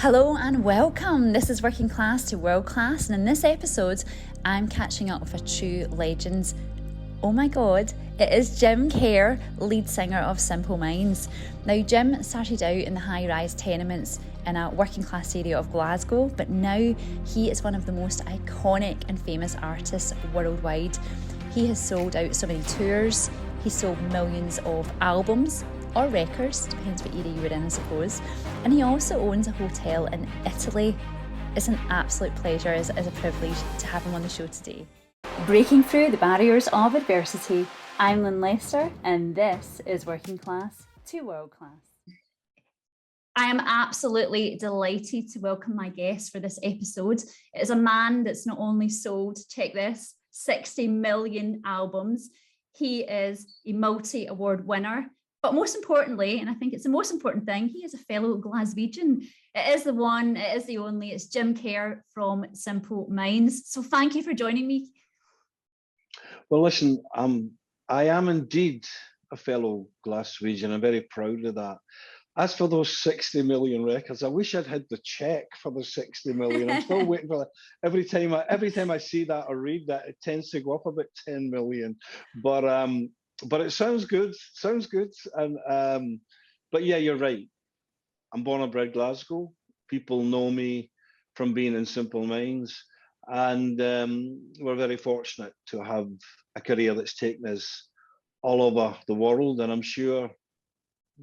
Hello and welcome. This is Working Class to World Class, and in this episode, I'm catching up with a true legend. Oh my God, it is Jim Kerr, lead singer of Simple Minds. Now, Jim started out in the high-rise tenements in a working class area of Glasgow, but now he is one of the most iconic and famous artists worldwide. He has sold out so many tours, he's sold millions of albums, or records, depends what era you were in, I suppose. And he also owns a hotel in Italy. It's an absolute pleasure, as a privilege to have him on the show today. Breaking through the barriers of adversity, I'm Lynn Lester, and this is Working Class to World Class. I am absolutely delighted to welcome my guest for this episode. It is a man that's not only sold, check this, 60 million albums. He is a multi-award winner. But most importantly, and I think it's the most important thing, he is a fellow Glaswegian. It is the one, it is the only, it's Jim Kerr from Simple Minds. So thank you for joining me. Well, listen, I am indeed a fellow Glaswegian. I'm very proud of that. As for those 60 million records, I wish I'd had the check for the 60 million. I'm still waiting for that. Every time I see that or read that, it tends to go up about 10 million. But it sounds good. And but yeah, you're right. I'm born and bred Glasgow. People know me from being in Simple Minds, and we're very fortunate to have a career that's taken us all over the world. And I'm sure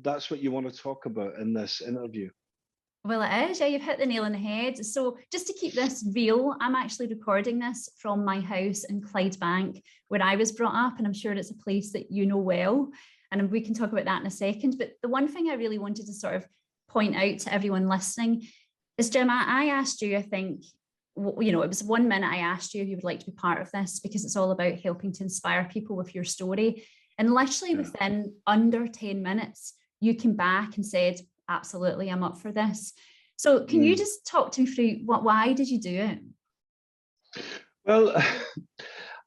that's what you want to talk about in this interview. Well, it is. Yeah, you've hit the nail on the head. So just to keep this real, I'm actually recording this from my house in Clydebank, where I was brought up, and I'm sure it's a place that you know well. And we can talk about that in a second. But the one thing I really wanted to sort of point out to everyone listening is, Jim, I asked you, I think, it was 1 minute I asked you if you would like to be part of this, because it's all about helping to inspire people with your story. And literally within under 10 minutes, you came back and said, absolutely, I'm up for this. So can you just talk to me through why did you do it? Well,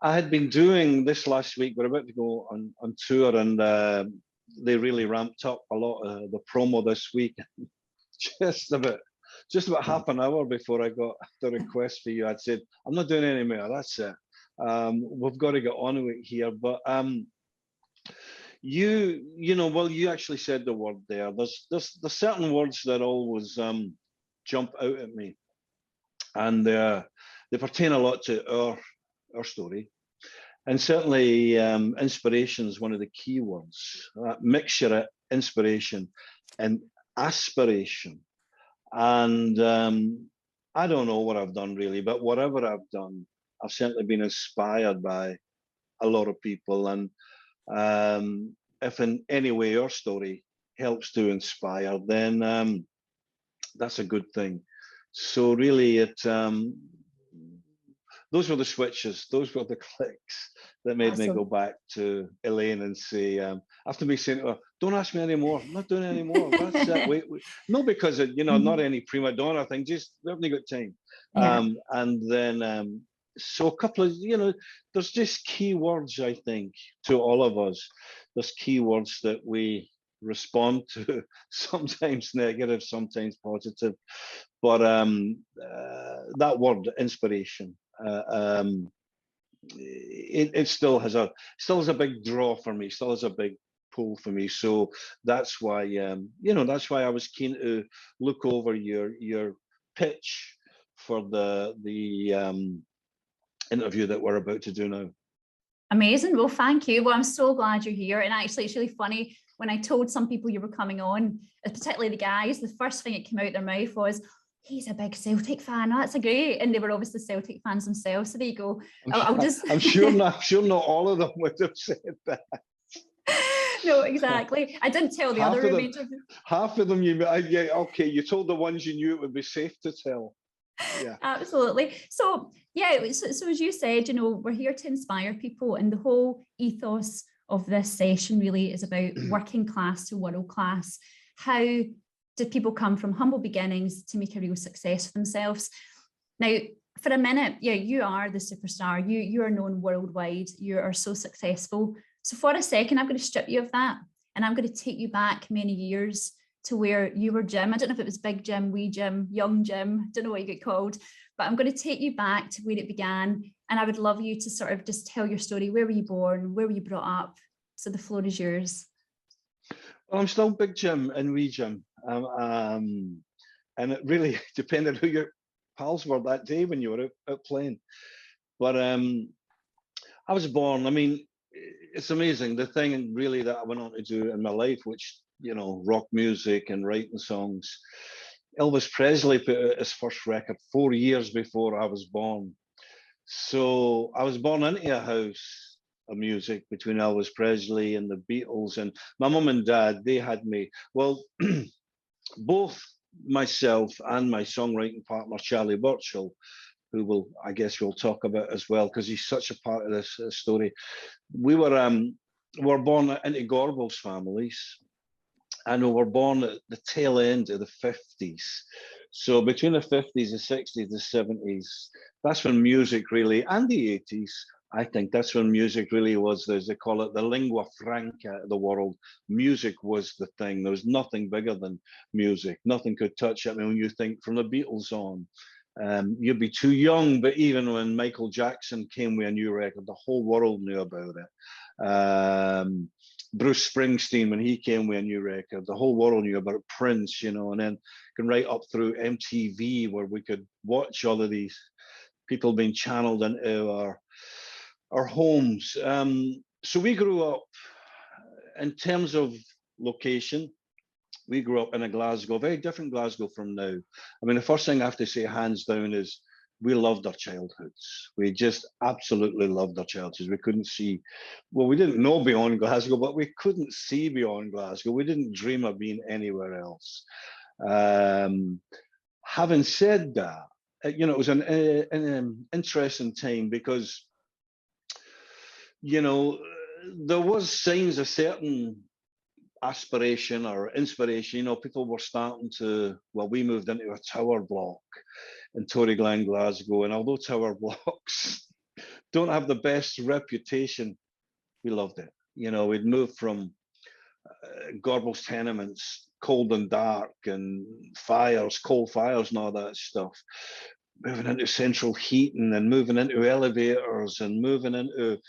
I had been doing this last week. We're about to go on tour, and they really ramped up a lot of the promo this week. Just about half an hour before I got the request for you, I'd said, I'm not doing any more, that's it. We've got to get on with it here. But you actually said the word there. There's certain words that always jump out at me, and they pertain a lot to our story, and certainly inspiration is one of the key words. That mixture of inspiration and aspiration. And I don't know what I've done really, but whatever I've done, I've certainly been inspired by a lot of people. And if in any way your story helps to inspire, then that's a good thing. So really, those were the switches, those were the clicks that made me go back to Elaine and say, after me saying to her, don't ask me anymore, I'm not doing it anymore. That's it. Wait. No, because not any prima donna thing, just we haven't got time. Yeah. And then so a couple of, there's just key words, I think, to all of us. There's key words that we respond to, sometimes negative, sometimes positive. But that word, inspiration, it still has a big draw for me, still has a big pull for me. So that's why, that's why I was keen to look over your pitch for the interview that we're about to do now. Amazing. Well, thank you. Well, I'm so glad you're here. And actually, it's really funny, when I told some people you were coming on, particularly the guys, the first thing that came out their mouth was, he's a big Celtic fan. Oh, that's a great. And they were obviously Celtic fans themselves. So there you go. I'm sure not all of them would have said that. No, exactly. I didn't tell the other remainder. Half of them, okay, you told the ones you knew it would be safe to tell. Yeah, absolutely. So so as you said, we're here to inspire people, and the whole ethos of this session really is about working class to world class. How did people come from humble beginnings to make a real success for themselves? Now, for a minute, you are the superstar. You are known worldwide. You are so successful. So for a second, I'm going to strip you of that, and I'm going to take you back many years to where you were Jim. I don't know if it was Big Jim, Wee Jim, Young Jim, don't know what you get called, but I'm going to take you back to where it began. And I would love you to sort of just tell your story. Where were you born? Where were you brought up? So the floor is yours. Well, I'm still Big Jim and Wee Jim. And it really depended who your pals were that day when you were out playing. But I was born, I mean, it's amazing. The thing really that I went on to do in my life, which, you know, rock music and writing songs. Elvis Presley put out his first record 4 years before I was born. So I was born into a house of music between Elvis Presley and the Beatles. And my mum and dad, they had me, well, both myself and my songwriting partner, Charlie Burchill, who I guess we'll talk about as well, because he's such a part of this story. We were born into Gorbals families, and we were born at the tail end of the 50s. So between the 50s, the 60s, the 70s, that's when music really, and the 80s, I think that's when music really was, as they call it, the lingua franca of the world. Music was the thing. There was nothing bigger than music. Nothing could touch it. I mean, when you think from the Beatles on, you'd be too young, but even when Michael Jackson came with a new record, the whole world knew about it. Bruce Springsteen, when he came with a new record, the whole world knew about it. Prince, you know, and then right up through MTV, where we could watch all of these people being channeled into our homes. So we grew up, in terms of location, we grew up in a Glasgow, very different Glasgow from now. I mean, the first thing I have to say, hands down, is we loved our childhoods. We just absolutely loved our childhoods. We couldn't see, well, we didn't know beyond Glasgow, but we couldn't see beyond Glasgow. We didn't dream of being anywhere else. Having said that, you know, it was an interesting time because, you know, there was signs of certain aspiration or inspiration. You know, people were starting to, well, we moved into a tower block in Toryglen, Glasgow, and although tower blocks don't have the best reputation, we loved it. You know, we'd moved from Gorbals tenements, cold and dark, and fires, coal fires and all that stuff, moving into central heating and moving into elevators and moving into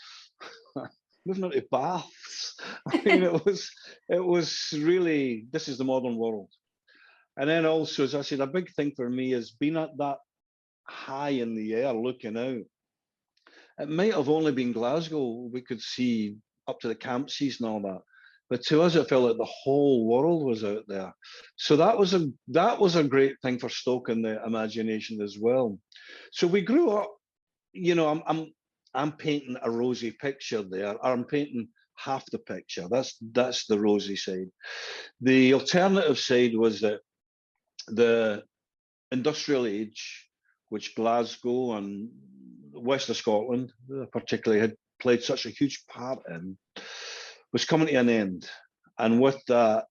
baths. I mean, it was really, this is the modern world. And then also, as I said, a big thing for me is being at that high in the air, looking out. It might have only been Glasgow we could see up to the Campsies and all that, but to us it felt like the whole world was out there. So that was a great thing for stoking the imagination as well. So we grew up, you know, I'm painting a rosy picture there. I'm painting half the picture. That's the rosy side. The alternative side was that the industrial age, which Glasgow and west of Scotland particularly had played such a huge part in, was coming to an end. And with that,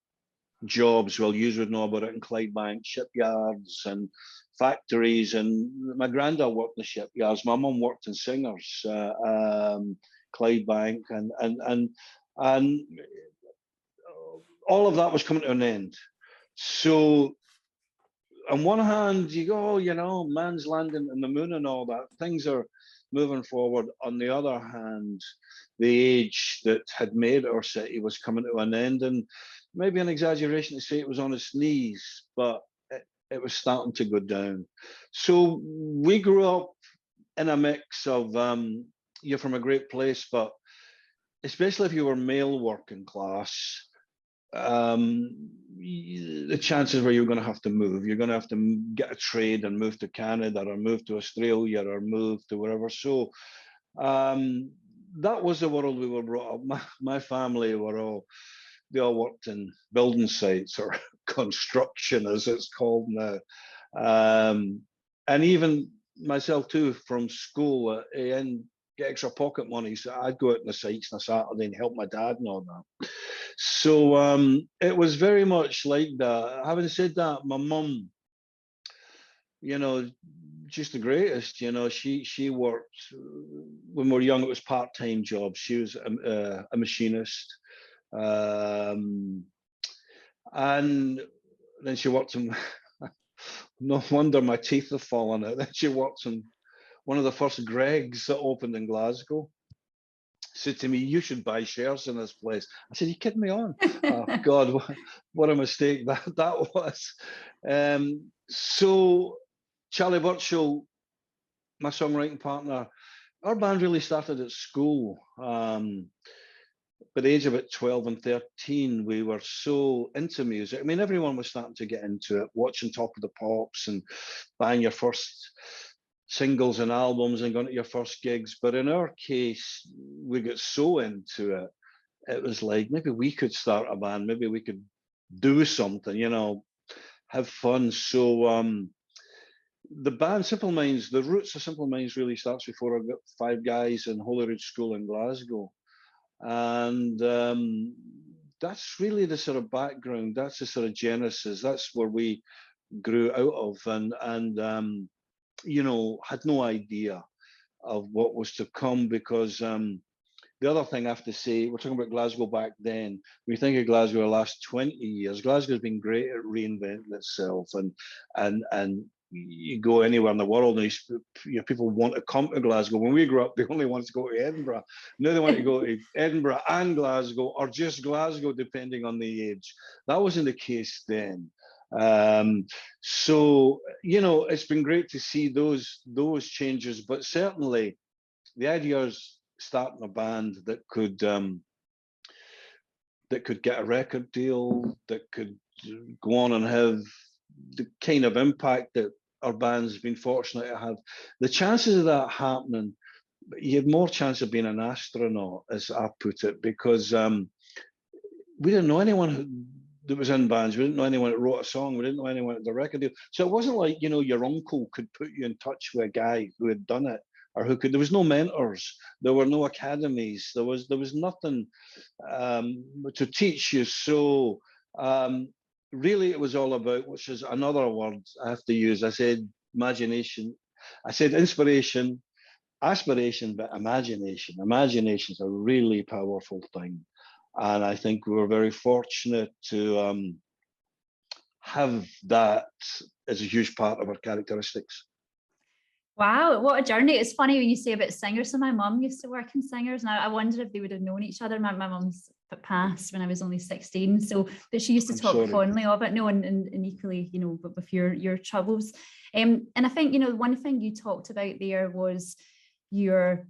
jobs, well, you would know about it in Clydebank, shipyards and factories. And my granddad worked in the shipyards. My mum worked in Singers, Clydebank, and all of that was coming to an end. So on one hand, you go, you know, man's landing on the moon and all that. Things are moving forward. On the other hand, the age that had made our city was coming to an end. And maybe an exaggeration to say it was on its knees, but it was starting to go down. So we grew up in a mix of, you're from a great place, but especially if you were male working class, the chances were you're going to have to move. You're going to have to get a trade and move to Canada or move to Australia or move to wherever. So that was the world we were brought up. My family they all worked in building sites or construction, as it's called now. And even myself too, from school, and get extra pocket money. So I'd go out on the sites on a Saturday and help my dad and all that. So it was very much like that. Having said that, my mum, you know, just the greatest. You know, she worked when we were young. It was part-time jobs. She was a machinist. And then she worked in, no wonder my teeth have fallen out. Then she worked in one of the first Greggs that opened in Glasgow. Said to me, "You should buy shares in this place." I said, "You kidding me on?" Oh God, what a mistake that was. So Charlie Burchill, my songwriting partner, our band really started at school. By the age of about 12 and 13, we were so into music. I mean, everyone was starting to get into it, watching Top of the Pops and buying your first singles and albums and going to your first gigs. But in our case, we got so into it, it was like, maybe we could start a band, maybe we could do something, have fun. So the band Simple Minds, the roots of Simple Minds really starts before I got 5 guys in Holyrood School in Glasgow. And that's really the sort of background, that's the sort of genesis, that's where we grew out of, and had no idea of what was to come, because the other thing I have to say, we're talking about Glasgow back then. When you think of Glasgow the last 20 years, Glasgow's been great at reinventing itself, and you go anywhere in the world and people want to come to Glasgow. When we grew up, they only wanted to go to Edinburgh. Now they want to go to Edinburgh and Glasgow, or just Glasgow, depending on the age. That wasn't the case then. So it's been great to see those changes, but certainly the idea is starting a band that could get a record deal, that could go on and have the kind of impact that our band's been fortunate to have. The chances of that happening, you have more chance of being an astronaut, as I put it, because we didn't know anyone that was in bands. We didn't know anyone that wrote a song. We didn't know anyone at the record deal. So it wasn't like, your uncle could put you in touch with a guy who had done it, or who could. There was no mentors. There were no academies. There was nothing to teach you. So really, it was all about, which is another word I have to use. I said imagination. I said inspiration, aspiration, but imagination. Imagination is a really powerful thing. And I think we were very fortunate to have that as a huge part of our characteristics. Wow, what a journey. It's funny when you say about singers. So my mum used to work in singers, and I wondered if they would have known each other. My mum's passed when I was only 16, but she used to talk fondly of it. No, and equally, but with your troubles. And I think, one thing you talked about there was your,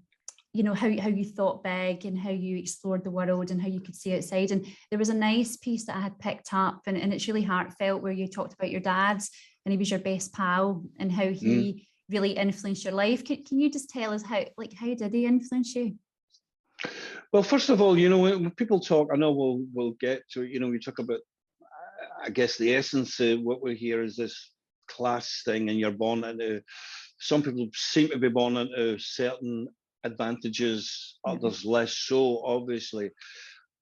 how you thought big and how you explored the world and how you could see outside. And there was a nice piece that I had picked up, and it's really heartfelt, where you talked about your dad, and he was your best pal, and how he really influenced your life. Can you just tell us how did he influence you? Well, first of all, when people talk, I know we'll get to it. We talk about, I guess, the essence of what we hear is this class thing, and you're born into. Some people seem to be born into certain advantages, others less so, obviously.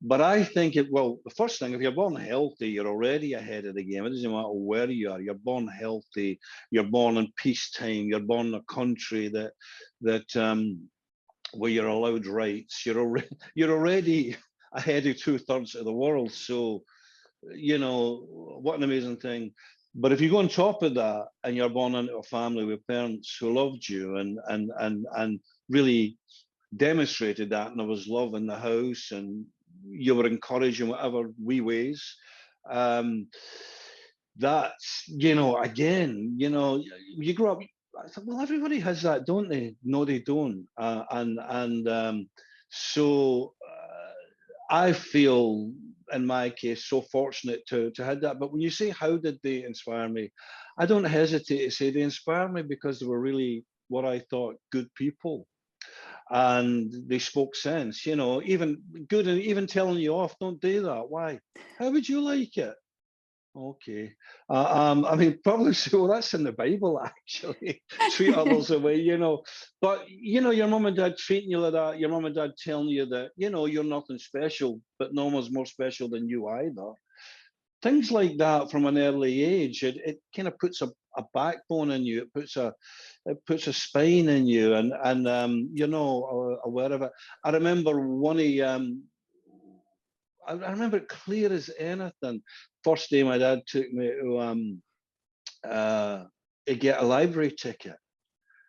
But I think the first thing, if you're born healthy, you're already ahead of the game. It doesn't matter where you are. You're born healthy. You're born in peacetime. You're born in a country that where you're allowed rights. You're already ahead of 2/3 of the world. So, what an amazing thing. But if you go on top of that and you're born into a family with parents who loved you and really demonstrated that, and there was love in the house, and you were encouraged in whatever wee ways, that's, again, you grow up, I thought, well, everybody has that, don't they? No, they don't. So I feel, in my case, so fortunate to have that. But when you say, how did they inspire me? I don't hesitate to say they inspired me because they were really, what I thought, good people. And they spoke sense, even good, and even telling you off, don't do that. Why? How would you like it? Okay. I mean, probably so. That's in the Bible, actually. Treat others the way, But, your mum and dad treating you like that, your mum and dad telling you that, you're nothing special, but no one's more special than you either. Things like that from an early age, it kind of puts a backbone in you. It puts a spine in you, and aware of it. I remember I remember it clear as anything. First day my dad took me to get a library ticket.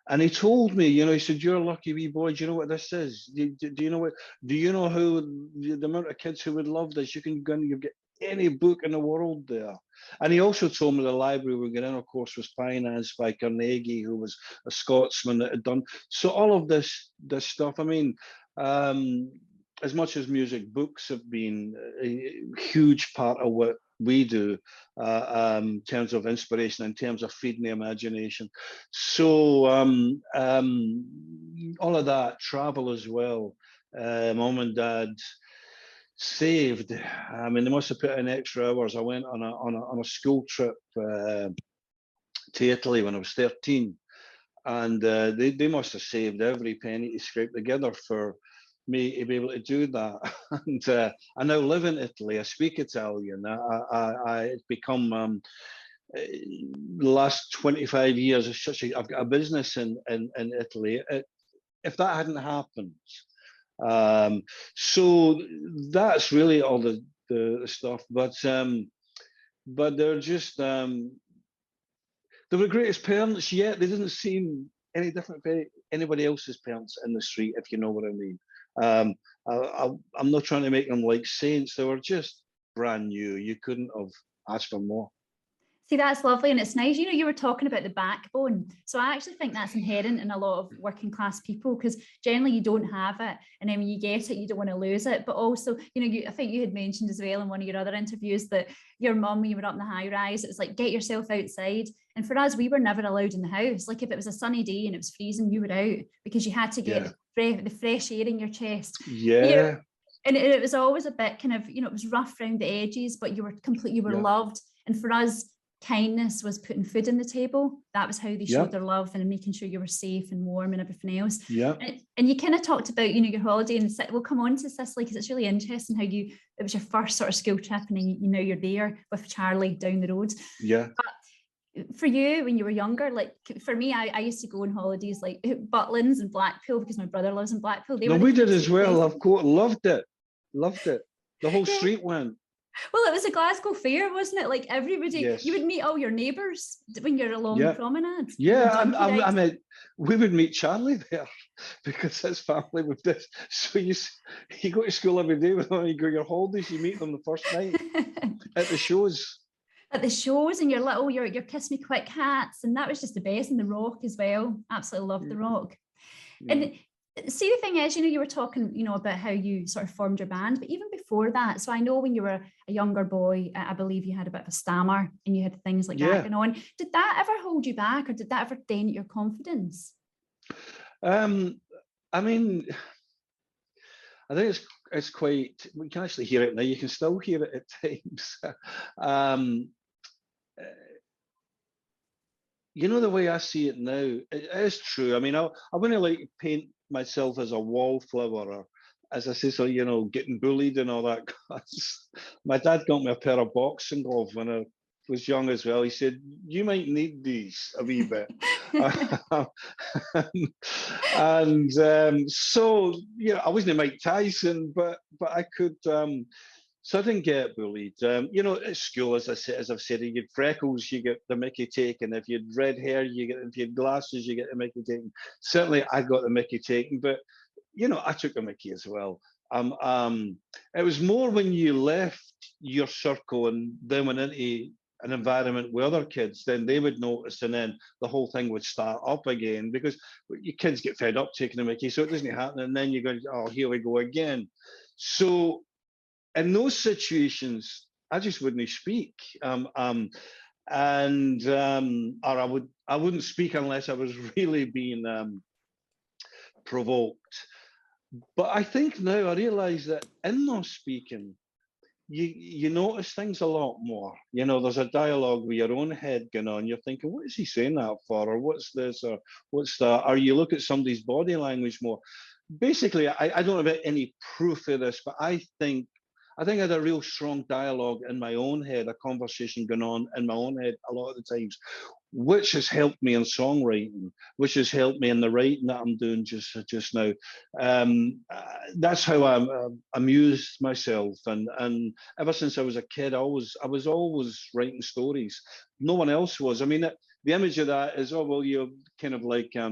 And he told me, he said, "You're a lucky wee boy. Do you know what this is? Do you know what? Do you know how the amount of kids who would love this? You can go and you get any book in the world there." And he also told me the library we were in, of course, was financed by Carnegie, who was a Scotsman that had done so all of this stuff. I mean, as much as music, books have been a huge part of what we do in terms of inspiration, in terms of feeding the imagination. So all of that, travel as well. Mom and dad saved. I mean, they must have put in extra hours. I went on a school trip to Italy when I was 13, and they must have saved every penny to scrape together for me to be able to do that. And I now live in Italy. I speak Italian. It's become the last 25 years. I've got a business in Italy. If that hadn't happened, so that's really all the stuff. But they're just they were the greatest parents yet. They didn't seem any different from anybody else's parents in the street, if you know what I mean. I'm not trying to make them like saints. They were just brand new. You couldn't have asked for more. See, that's lovely, and it's nice. You were talking about the backbone. So I actually think that's inherent in a lot of working class people, because generally you don't have it, and then when you get it, you don't want to lose it. But also, I think you had mentioned as well in one of your other interviews that your mum, when you were up in the high rise, it was like, get yourself outside. And for us, we were never allowed in the house. Like if it was a sunny day and it was freezing, you were out because you had to get the fresh air in your chest. Yeah. And it was always a bit kind of, it was rough around the edges, but you were loved. And for us, kindness was putting food on the table. That was how they showed their love, and making sure you were safe and warm and everything else. Yeah. And you kind of talked about, your holiday, and we'll come on to Sicily because it's really interesting how it was your first sort of school trip, and then you're there with Charlie down the road. Yeah. But for you, when you were younger, like for me, I used to go on holidays like Butlins and Blackpool because my brother lives in Blackpool. We did as well. Of course, loved it. The whole street went. Well, it was a Glasgow fair, wasn't it? Like everybody, you would meet all your neighbours when you're along the promenade. Yeah, I mean, we would meet Charlie there because his family would this. So you go to school every day with them, you go your holidays, you meet them the first night at the shows. At the shows, and your Kiss Me Quick hats, and that was just the best. And the Rock as well. Absolutely loved the Rock. Yeah. And see, the thing is, you were talking, about how you sort of formed your band, but even before that, so I know when you were a younger boy, I believe you had a bit of a stammer and you had things like that going on. Did that ever hold you back, or did that ever dent your confidence? I mean, I think it's quite, we can actually hear it now. You can still hear it at times. The way I see it now, it is true. I mean, I wouldn't like to paint myself as a wallflower, or as I say, so getting bullied and all that. My dad got me a pair of boxing gloves when I was young as well. He said, "You might need these a wee bit." And so I wasn't Mike Tyson, but I could. So I didn't get bullied. At school, as I've said, you get freckles, you get the Mickey taken. If you had red hair, if you had glasses, you get the Mickey taken. Certainly, I got the Mickey taken, but I took the Mickey as well. It was more when you left your circle and then went into an environment with other kids, then they would notice, and then the whole thing would start up again, because your kids get fed up taking the Mickey, so it doesn't happen, and then you go, "Oh, here we go again." So in those situations, I just wouldn't speak, or I wouldn't speak unless I was really being provoked. But I think now I realise that in those speaking, you notice things a lot more. There's a dialogue with your own head going on. You're thinking, what is he saying that for? Or what's this? Or what's that? Or you look at somebody's body language more. Basically, I don't have any proof of this, but I think I had a real strong dialogue in my own head, a conversation going on in my own head a lot of the times, which has helped me in songwriting, which has helped me in the writing that I'm doing just now. That's how I amused myself, and ever since I was a kid, I was always writing stories. No one else was. I mean, the image of that is, oh well, you're kind of like I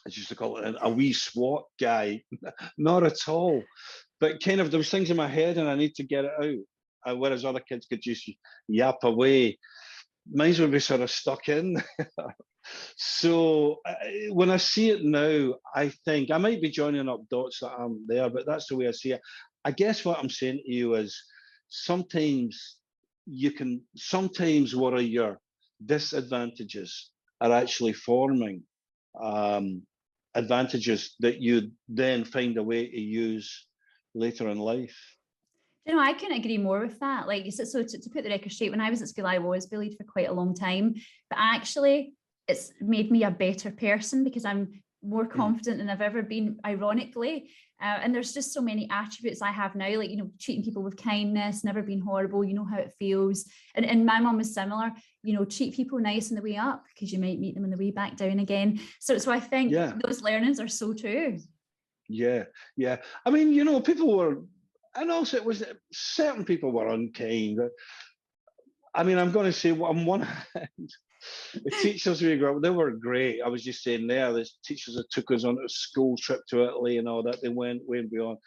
used to call it a wee SWAT guy. Not at all, but kind of there was things in my head, and I need to get it out. Whereas other kids could just yap away, mine would be sort of stuck in. So when I see it now, I think I might be joining up dots that aren't there, but that's the way I see it. I guess what I'm saying to you is sometimes what are your disadvantages are actually forming advantages that you then find a way to use later in life. You know, I couldn't agree more with that. Like, so to put the record straight, when I was at school, I was bullied for quite a long time, but actually it's made me a better person because I'm more confident than I've ever been, ironically. And there's just so many attributes I have now, like, you know, treating people with kindness, never being horrible, you know how it feels. And my mum was similar, you know, treat people nice on the way up because you might meet them on the way back down again. So I think those learnings are so true. Yeah. I mean, you know, people were, and also it was certain people were unkind. I mean, I'm going to say on one hand, the teachers we grew up, they were great. I was just saying there, the teachers that took us on a school trip to Italy and all that, they went way beyond.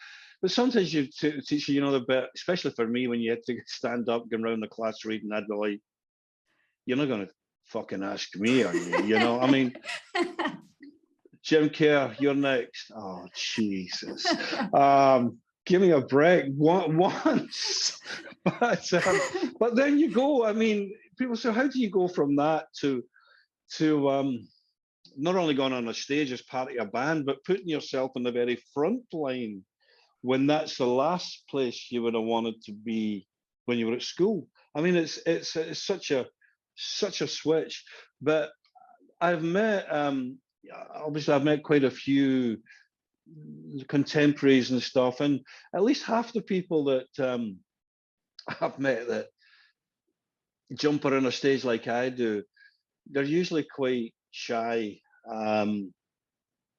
But sometimes you teach you know, the bit, especially for me, when you had to stand up, going around the class reading, I'd be like, you're not going to fucking ask me, are you? You know, I mean, Jim Kerr, you're next. Oh, Jesus. Give me a break once. But then you go, I mean, people say, how do you go from that to not only going on a stage as part of a band, but putting yourself in the very front line when that's the last place you would have wanted to be when you were at school? I mean, it's such a switch. But I've met, obviously, I've met quite a few contemporaries and stuff, and at least half the people that I've met that jump around a stage like I do, they're usually quite shy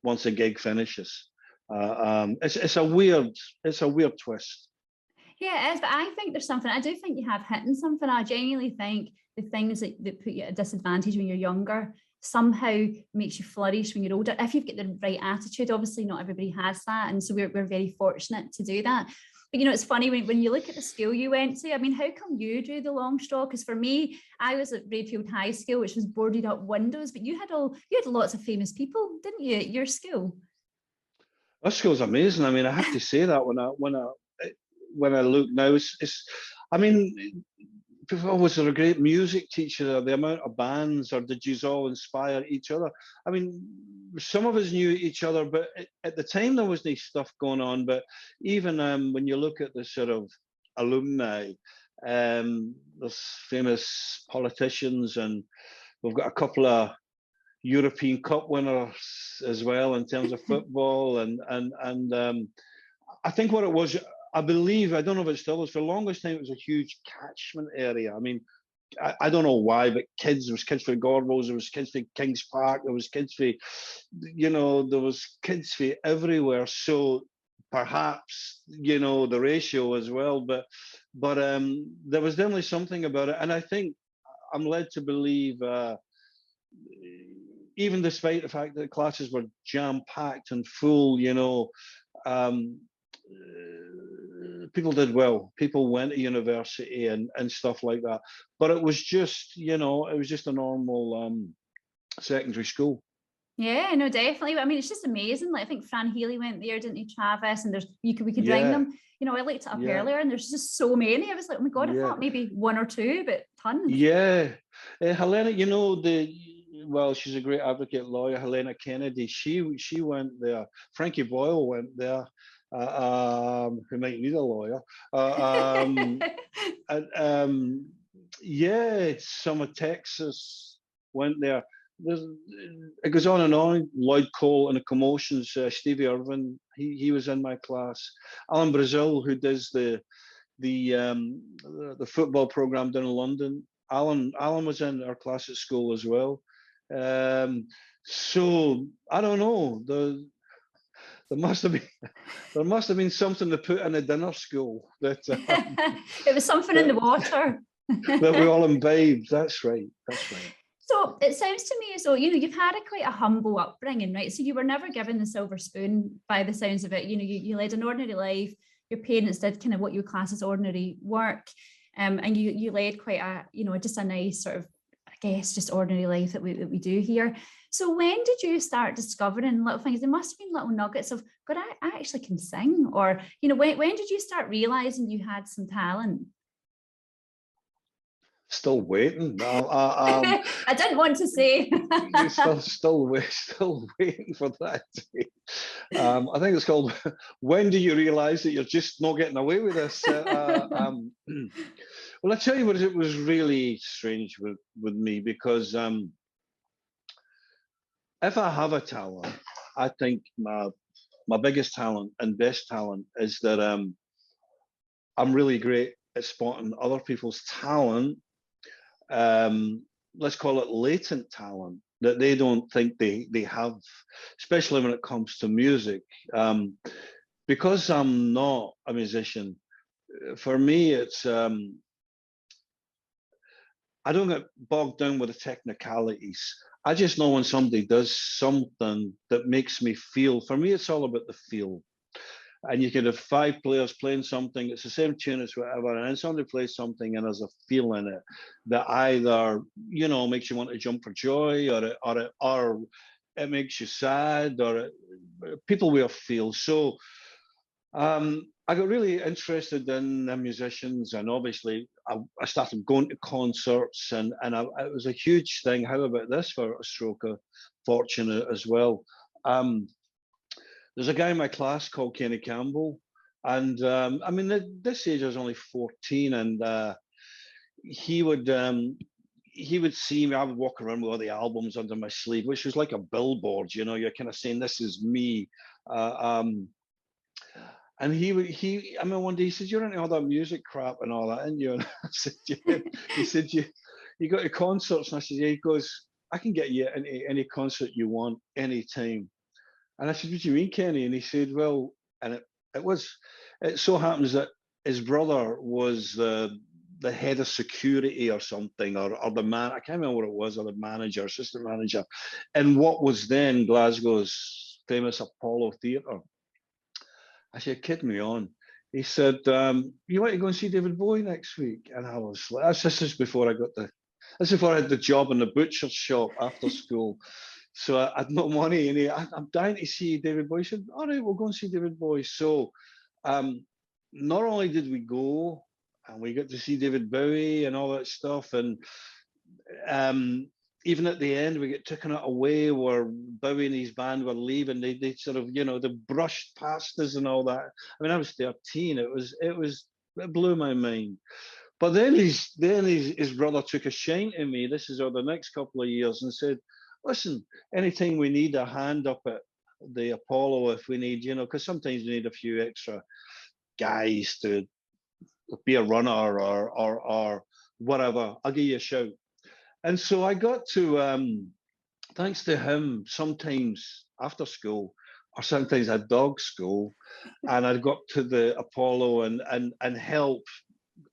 once the gig finishes. It's a weird twist. Yeah, it is, but I think there's something, I do think you have hit on something. I genuinely think the things that put you at a disadvantage when you're younger somehow makes you flourish when you're older. If you've got the right attitude, obviously not everybody has that. And so we're very fortunate to do that. But, you know, it's funny when you look at the school you went to, I mean, how come you drew the long straw? Because for me, I was at Redfield High School, which was boarded up windows, but you had lots of famous people, didn't you, at your school? That school's amazing. I mean, I have to say that when I look now, I mean, was there a great music teacher? The amount of bands, or did you all inspire each other? I mean, some of us knew each other, but at the time there was no stuff going on. But even when you look at the sort of alumni, there's famous politicians, and we've got a couple of European Cup winners as well in terms of football, and I think what it was, I believe, I don't know if it still is, for the longest time it was a huge catchment area. I mean, I don't know why, but there was kids for Gorbals, there was kids for Kings Park, there was kids for, you know, there was kids for everywhere. So perhaps, you know, the ratio as well, but there was definitely something about it. And I think I'm led to believe, even despite the fact that classes were jam-packed and full, you know, people did well. People went to university and stuff like that. But it was just, you know, it was just a normal secondary school. Yeah, no, definitely. I mean, it's just amazing. Like, I think Fran Healy went there, didn't he, Travis? And we could ring them. You know, I looked it up earlier, and there's just so many. I was like, oh my God, I thought maybe one or two, but tons. Yeah. Helena, you know, she's a great advocate lawyer, Helena Kennedy. She went there. Frankie Boyle went there. Who might need a lawyer. Some of Texas went there. It goes on and on. Lloyd Cole and the Commotions, Stevie Irvin, he was in my class. Alan Brazil, who does the football program down in London, Alan was in our class at school as well. So I don't know. There must have been something to put in a dinner school that It was something in the water. that we all imbibed. That's right. That's right. So it sounds to me as though, you've had quite a humble upbringing, right? So you were never given the silver spoon by the sounds of it. You led an ordinary life. Your parents did kind of what you class as ordinary work. And you led quite just a nice sort of, I guess, just ordinary life that we do here. So when did you start discovering little things? There must have been little nuggets of, God, I actually can sing. Or, when did you start realizing you had some talent? Still waiting. I didn't want to say. still waiting for that day. I think it's called "When Do You Realize That You're Just Not Getting Away with This?" Well, I tell you what, it was really strange with me because if I have a talent, I think my biggest talent and best talent is that I'm really great at spotting other people's talent. Let's call it latent talent that they don't think they have, especially when it comes to music. Because I'm not a musician, for me, it's I don't get bogged down with the technicalities. I just know when somebody does something that makes me feel. For me, it's all about the feel. And you could have 5 players playing something, it's the same tune as whatever, and then somebody plays something and there's a feel in it that either, makes you want to jump for joy, or it makes you sad, or people will feel. So I got really interested in the musicians, and obviously I started going to concerts, and it was a huge thing. How about this for a stroke of fortune as well? There's a guy in my class called Kenny Campbell, and this age I was only 14, and he would see me. I would walk around with all the albums under my sleeve, which was like a billboard. You're kind of saying, "This is me." And one day he said, "You're into all that music crap and all that, aren't you?" And I said, "Yeah." He said, "You go to concerts?" And I said, "Yeah." He goes, "I can get you into any concert you want, anytime." And I said, "What do you mean, Kenny?" And he said, "Well," and it so happens that his brother was the head of security or something, or the man, I can't remember what it was, or the manager, assistant manager, in what was then Glasgow's famous Apollo Theatre. I said, "Kidding me on." He said, "You want to go and see David Bowie next week?" And I was like, this is before I had the job in the butcher's shop after school. So I had no money, and I'm dying to see David Bowie. He said, "All right, we'll go and see David Bowie." So not only did we go, and we got to see David Bowie and all that stuff, and even at the end, we get taken away where Bowie and his band were leaving. They sort of, they brushed past us and all that. I mean, I was 13. It blew my mind. But then his brother took a shine to me. This is over the next couple of years, and said, "Listen, anytime we need a hand up at the Apollo, if we need, because sometimes we need a few extra guys to be a runner or whatever, I'll give you a shout." And so I got to, thanks to him, sometimes after school, or sometimes at dog school, and I'd go up to the Apollo and help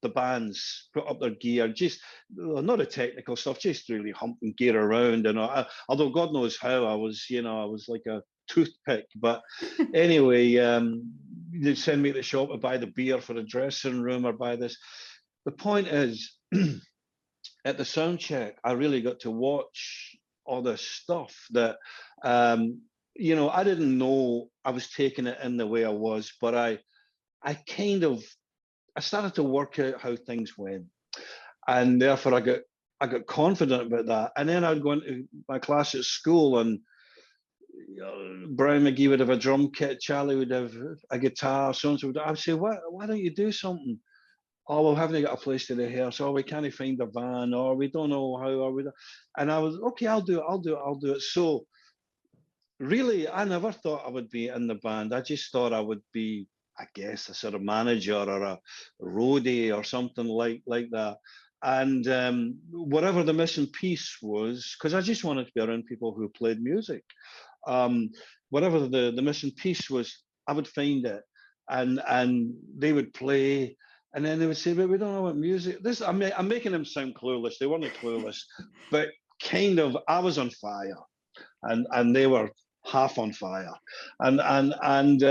the bands put up their gear, just not the technical stuff, just really humping gear around. And although God knows how, I was like a toothpick. But anyway, they'd send me to the shop to buy the beer for the dressing room or buy this. The point is, at the sound check, I really got to watch all this stuff that, I didn't know I was taking it in the way I was, but I started to work out how things went, and therefore I got confident about that. And then I'd go into my class at school, and Brian McGee would have a drum kit, Charlie would have a guitar, so and so. I'd say, "Why don't you do something?" "Oh, we haven't got a place to rehearse, or we can't find a van, or we don't know how, or we." And I was, "Okay, I'll do it." So really, I never thought I would be in the band. I just thought I would be, I guess, a sort of manager or a roadie or something like that. and whatever the missing piece was, because I just wanted to be around people who played music. Um, Whatever the missing piece was, I would find it, and they would play, and then they would say, "But we don't know what music." This I'm making them sound clueless. They weren't clueless, but kind of. I was on fire, and they were half on fire, and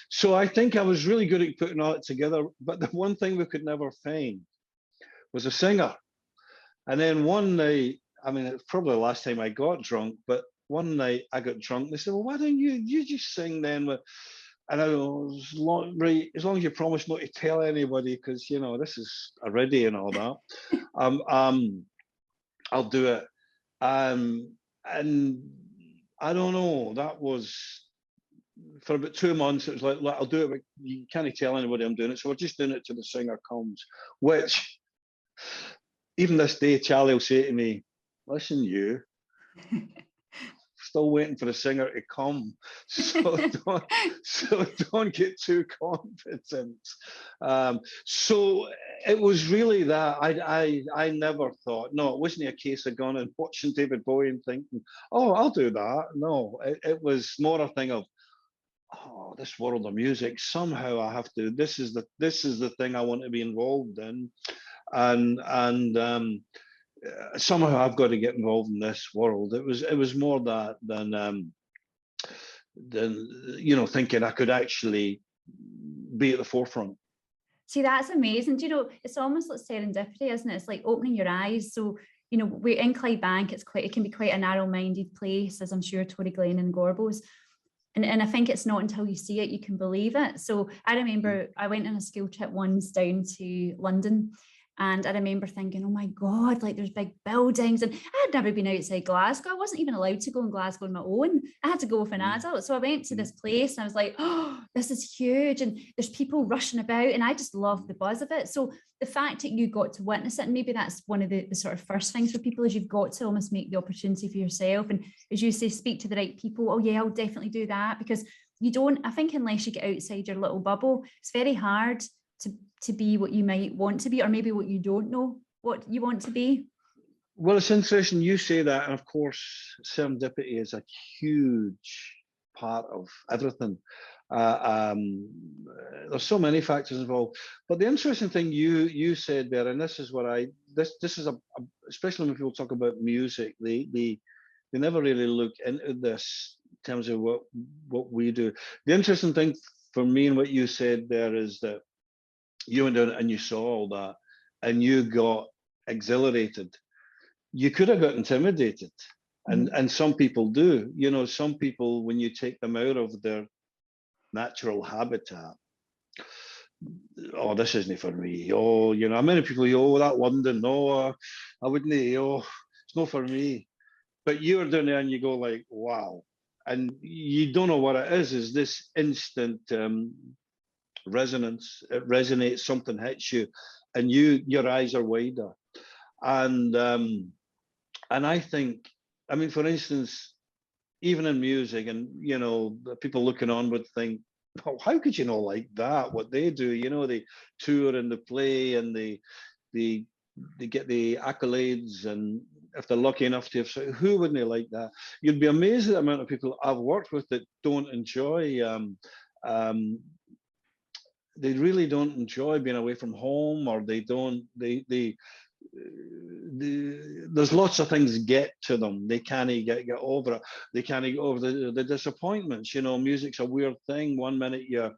so I think I was really good at putting all it together. But the one thing we could never find was a singer. And then one night, I mean, it's probably the last time I got drunk, but one night I got drunk. And they said, "Well, why don't you just sing then?" And I go, right, as long as you promise not to tell anybody, because you know this is already and all that. I'll do it. And I don't know. That was for about 2 months. It was like, I'll do it, but you can't tell anybody I'm doing it. So we're just doing it till the singer comes. Which, even this day, Charlie will say to me, "Listen, you." Still waiting for the singer to come, so don't get too confident. So it was really that I never thought. No, it wasn't a case of going and watching David Bowie and thinking, "Oh, I'll do that." No, it was more a thing of, "Oh, this world of music, somehow I have to. This is the thing I want to be involved in, and somehow I've got to get involved in this world." It was more that than thinking I could actually be at the forefront. See, that's amazing. Do you know, it's almost like serendipity, isn't it? It's like opening your eyes. So, you know, we're in Clydebank, it can be quite a narrow-minded place, as I'm sure Tory Glen and Gorbals. And I think it's not until you see it, you can believe it. So I remember I went on a school trip once down to London. And I remember thinking, oh my God, like there's big buildings. And I had never been outside Glasgow. I wasn't even allowed to go in Glasgow on my own. I had to go with an adult. So I went to this place and I was like, oh, this is huge. And there's people rushing about. And I just love the buzz of it. So the fact that you got to witness it, and maybe that's one of the sort of first things for people, is you've got to almost make the opportunity for yourself. And as you say, speak to the right people. Oh yeah, I'll definitely do that. Because you don't, I think unless you get outside your little bubble, it's very hard to be what you might want to be, or maybe what you don't know what you want to be. Well, it's interesting you say that, and of course, serendipity is a huge part of everything. There's so many factors involved, but the interesting thing you said there, and this is what this is especially when people talk about music, they never really look into this in terms of what we do. The interesting thing for me and what you said there is that you went down and you saw all that and you got exhilarated. You could have got intimidated, and some people do. You know, some people, when you take them out of their natural habitat, "Oh, this isn't for me." Oh, you know, many people, "Oh, that London, no, I wouldn't. Oh, it's not for me." But you're down there and you go like, "Wow," and you don't know what it is. Is this instant resonance? It resonates. Something hits you, and your eyes are wider. And I think, I mean, for instance, even in music, and you know, the people looking on would think, "Oh, how could you not like that? What they do, you know, they tour and they play and they get the accolades, and if they're lucky enough to have, so who wouldn't they like that?" You'd be amazed at the amount of people I've worked with that don't enjoy. They really don't enjoy being away from home, or they don't. There's lots of things get to them. They can't get over it. They can't get over the disappointments. You know, music's a weird thing. One minute you're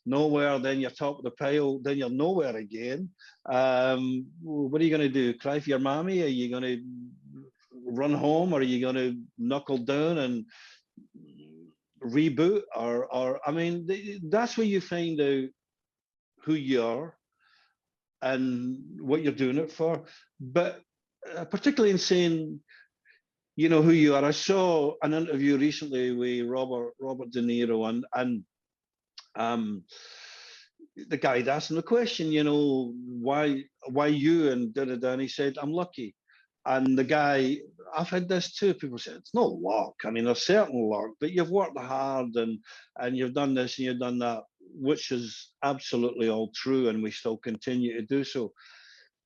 nowhere, then you're top of the pile, then you're nowhere again. What are you going to do? Cry for your mommy? Are you going to run home, or are you going to knuckle down and reboot? Or I mean, that's where you find out who you are and what you're doing it for. But particularly in saying, you know, who you are. I saw an interview recently with Robert De Niro, and the guy had asked him the question, you know, why you, and da da da, and he said, "I'm lucky." And the guy, I've had this too. People say it's no luck. I mean, there's certain luck, but you've worked hard and you've done this and you've done that, which is absolutely all true, and we still continue to do so.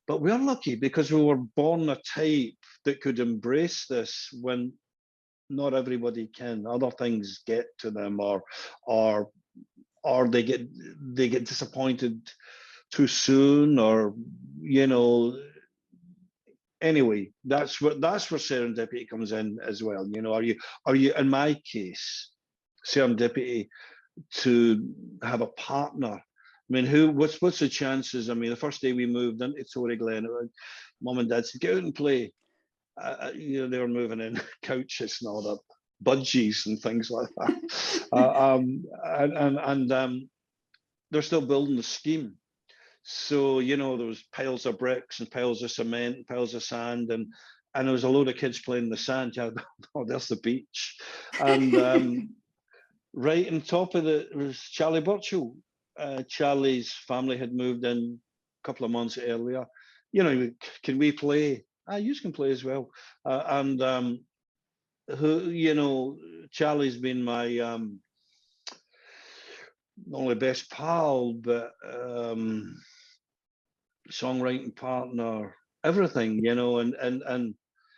But we're lucky because we were born a type that could embrace this when not everybody can. Other things get to them, or they get disappointed too soon, or you know. Anyway, that's where serendipity comes in as well. You know, are you in my case, serendipity to have a partner? I mean, what's the chances? I mean, the first day we moved into Tory Glen, mum and dad said, "Get out and play." You know, they were moving in couches and all that, budgies and things like that. They're still building the scheme. So, you know, there was piles of bricks and piles of cement and piles of sand, and there was a load of kids playing in the sand. Yeah, oh, there's the beach. And right on top of it was Charlie Burchill. Charlie's family had moved in a couple of months earlier. You know, can we play? You can play as well. Who, you know, Charlie's been my not only best pal, but songwriting partner, everything, you know, and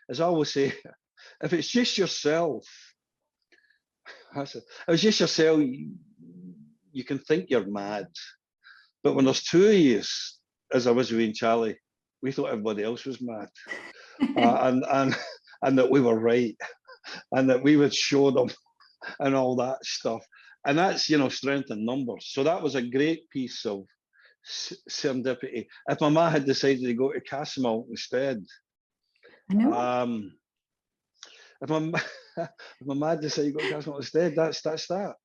as I always say, if it's just yourself, if it's just yourself, you can think you're mad. But when there's two of you, as I was with Charlie, we thought everybody else was mad, and that we were right, and that we would show them, and all that stuff. And that's, you know, strength in numbers. So that was a great piece of serendipity. If my ma had decided to go to Castlemilk instead, I know. If my ma decided to go to Castlemilk instead, that's that.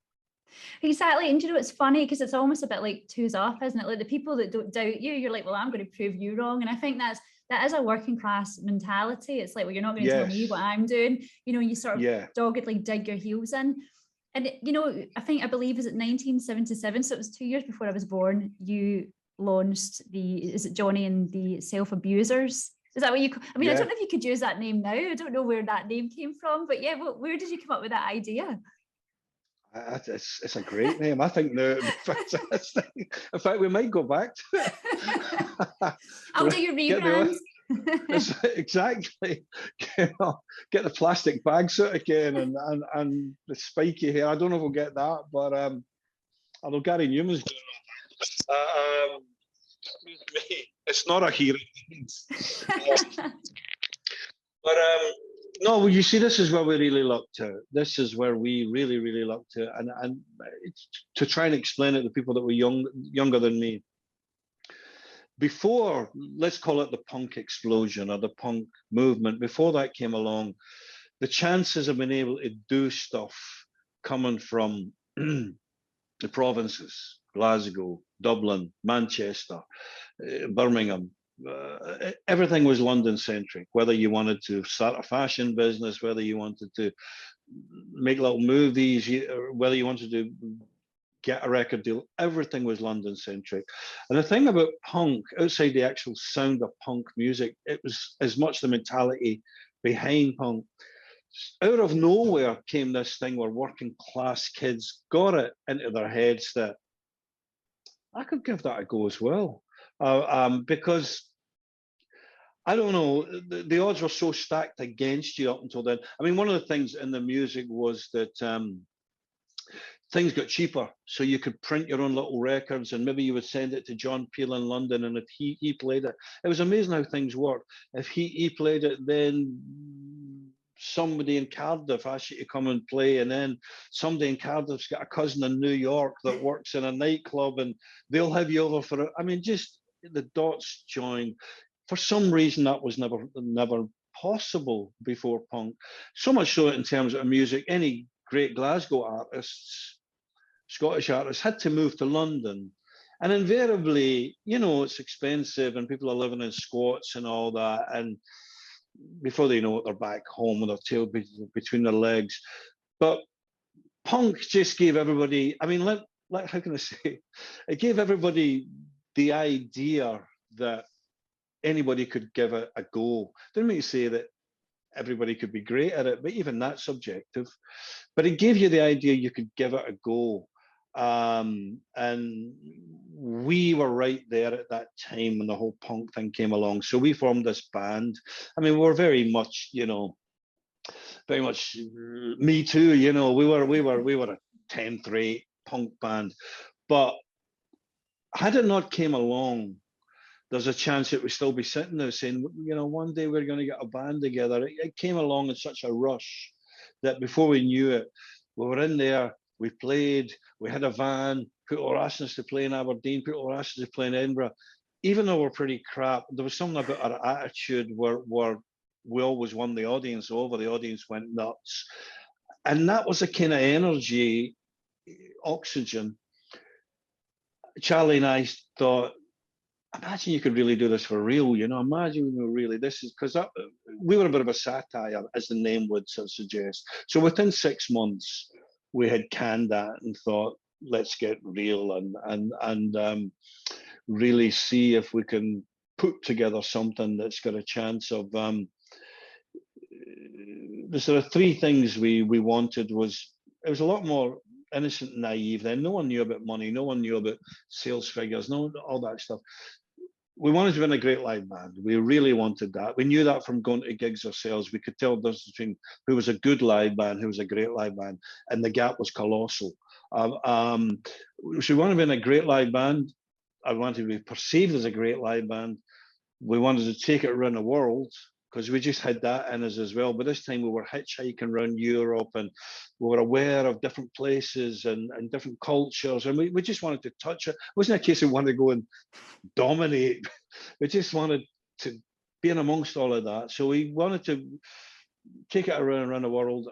Exactly. And you know, it's funny because it's almost a bit like two's up, isn't it? Like the people that don't doubt you, you're like, well, I'm going to prove you wrong. And I think that is a working class mentality. It's like, well, you're not going to tell me what I'm doing. You know, you sort of doggedly dig your heels in. And, you know, I believe, is it 1977? So it was 2 years before I was born. You launched is it Johnny and the Self-Abusers? Is that what you, I mean, I don't know if you could use that name now. I don't know where that name came from, but yeah, where did you come up with that idea? It's a great name. I think fantastic. In fact, we might go back to it. I'll do your rebrand. Exactly. Get the plastic bags out again and the spiky hair. I don't know if we'll get that, but although Gary Newman's doing that. It's not a hearing. But no, well, you see, this is where we really look to. This is where we really, really look to, and it's to try and explain it to people that were younger than me. Before, let's call it the punk explosion or the punk movement, before that came along, the chances of being able to do stuff coming from the provinces, Glasgow, Dublin, Manchester, Birmingham, everything was London centric. Whether you wanted to start a fashion business, whether you wanted to make little movies, whether you wanted to get a record deal, everything was London centric. And the thing about punk, outside the actual sound of punk music, it was as much the mentality behind punk. Out of nowhere came this thing where working class kids got it into their heads that I could give that a go as well. Because I don't know, the odds were so stacked against you up until then. I mean, one of the things in the music was that things got cheaper, so you could print your own little records, and maybe you would send it to John Peel in London, and if he played it, it was amazing how things worked. If he played it, then somebody in Cardiff asked you to come and play, and then somebody in Cardiff's got a cousin in New York that works in a nightclub, and they'll have you over for it. I mean, just the dots joined. For some reason, that was never possible before punk. So much so in terms of music, any great Glasgow artists, Scottish artists, had to move to London. And invariably, you know, it's expensive and people are living in squats and all that. And before they know it, they're back home with their tail between their legs. But punk just gave everybody, I mean, how can I say? It gave everybody the idea that anybody could give it a go. Didn't mean to say that everybody could be great at it, but even that's subjective. But it gave you the idea you could give it a go. And we were right there at that time when the whole punk thing came along. So we formed this band. I mean, we were very much, very much Me Too. We were a 10th rate punk band. But had it not came along, there's a chance it would still be sitting there saying, one day we're going to get a band together. It came along in such a rush that before we knew it, we were in there, we played, we had a van, people were asking us to play in Aberdeen, people were asking us to play in Edinburgh. Even though we're pretty crap, there was something about our attitude where we always won the audience over, the audience went nuts. And that was the kind of energy, oxygen. Charlie and I thought, imagine you could really do this for real, imagine really, this is, because we were a bit of a satire, as the name would sort of suggest. So within 6 months, we had canned that and thought, let's get real and really see if we can put together something that's got a chance of, the sort of three things we wanted was, it was a lot more innocent and naive then. No one knew about money, no one knew about sales figures, no, all that stuff. We wanted to be in a great live band. We really wanted that. We knew that from going to gigs ourselves. We could tell the difference between who was a good live band, who was a great live band, and the gap was colossal. So we wanted to be in a great live band. I wanted to be perceived as a great live band. We wanted to take it around the world, because we just had that in us as well. But this time we were hitchhiking around Europe, and we were aware of different places and different cultures, and we just wanted to touch it. It wasn't a case of wanting to go and dominate. We just wanted to be in amongst all of that. So we wanted to take it around the world,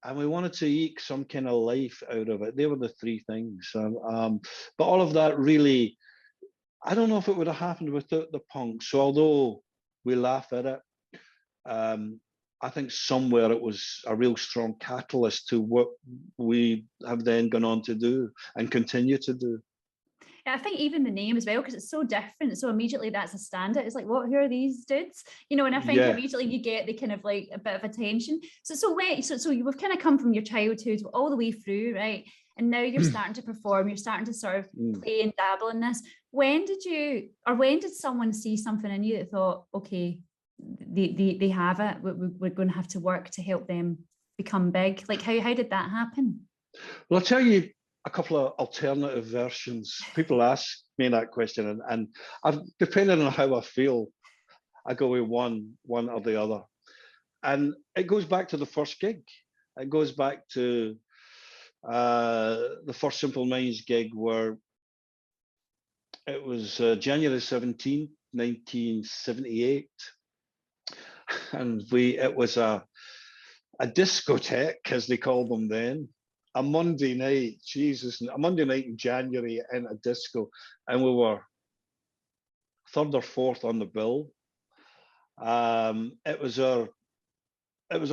and we wanted to eke some kind of life out of it. They were the three things. But all of that really, I don't know if it would have happened without the punk. So although we laugh at it, I think somewhere it was a real strong catalyst to what we have then gone on to do and continue to do. Yeah, I think even the name as well, because it's so different. So immediately that's a standout. It's like, what? Who are these dudes? And I think immediately you get the kind of like a bit of attention. So you've kind of come from your childhood all the way through, right? And now you're starting to perform. You're starting to sort of play and dabble in this. When did someone see something in you that thought, okay, they have it. We're going to have to work to help them become big. Like how did that happen? Well, I'll tell you a couple of alternative versions. People ask me that question, and I've, depending on how I feel, I go with one or the other. And it goes back to the first gig. It goes back to the first Simple Minds gig, where it was January 17th, 1978. And it was a discotheque, as they called them then, a Monday night, a Monday night in January in a disco, and we were third or fourth on the bill. It was our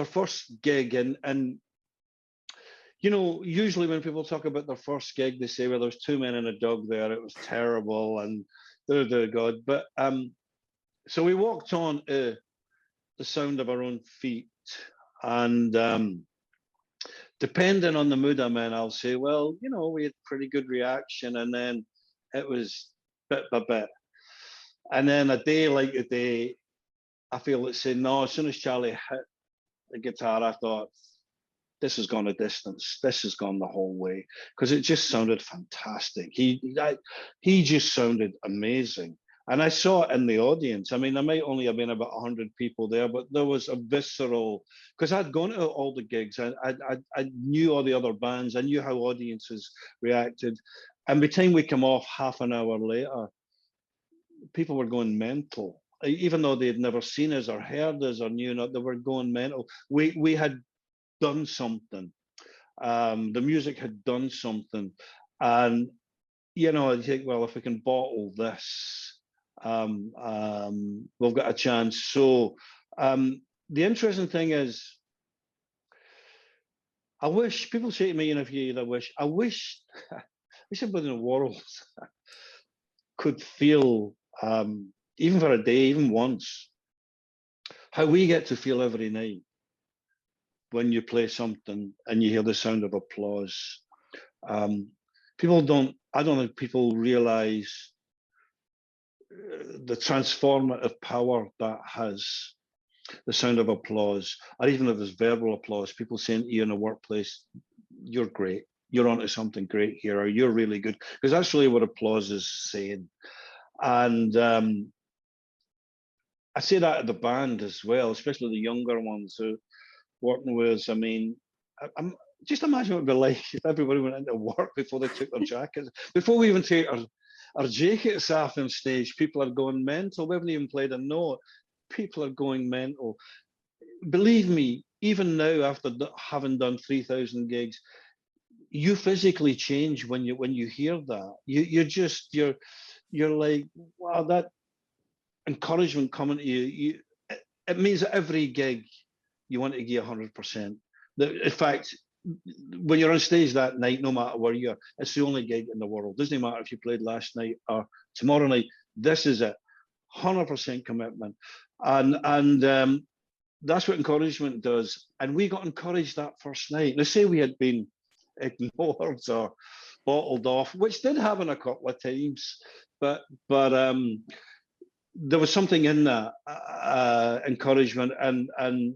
first gig, and usually when people talk about their first gig, they say, well, there was two men and a dog there, it was terrible, and dear God. But so we walked on the sound of our own feet, and depending on the mood I'm in, I'll say, well, we had pretty good reaction, and then it was bit by bit. And then a day like today, I feel it's saying, no, as soon as Charlie hit the guitar, I thought, this has gone a distance. This has gone the whole way, because it just sounded fantastic. He just sounded amazing. And I saw it in the audience. I mean, there might only have been about 100 people there, but there was a visceral, because I'd gone to all the gigs. I knew all the other bands. I knew how audiences reacted. And by the time we come off half an hour later, people were going mental. Even though they had never seen us or heard us or knew not, they were going mental. We had done something. The music had done something. And, I think, well, if we can bottle this, we've got a chance. So the interesting thing is, I wish, people say to me, if you either I wish everybody in the world could feel, even for a day, even once, how we get to feel every night when you play something and you hear the sound of applause. I don't think people realise the transformative power that has. The sound of applause, or even if there's verbal applause, people saying to you in a workplace, "You're great. You're onto something great here," or "You're really good," because that's really what applause is saying. And I say that at the band as well, especially the younger ones who working with us. I mean, I'm just imagine what it'd be like if everybody went into work before they took their jackets. Before we even take our jackets off on stage, people are going mental. We haven't even played a note. People are going mental. Believe me, even now, after having done 3,000 gigs, you physically change when you hear that. You're like, wow, that encouragement coming to you. It means that every gig you want to give 100%. In fact, when you're on stage that night, no matter where you are, it's the only gig in the world. Doesn't matter if you played last night or tomorrow night. This is it, 100% commitment, and that's what encouragement does. And we got encouraged that first night. They say we had been ignored or bottled off, which did happen a couple of times, but there was something in that encouragement, and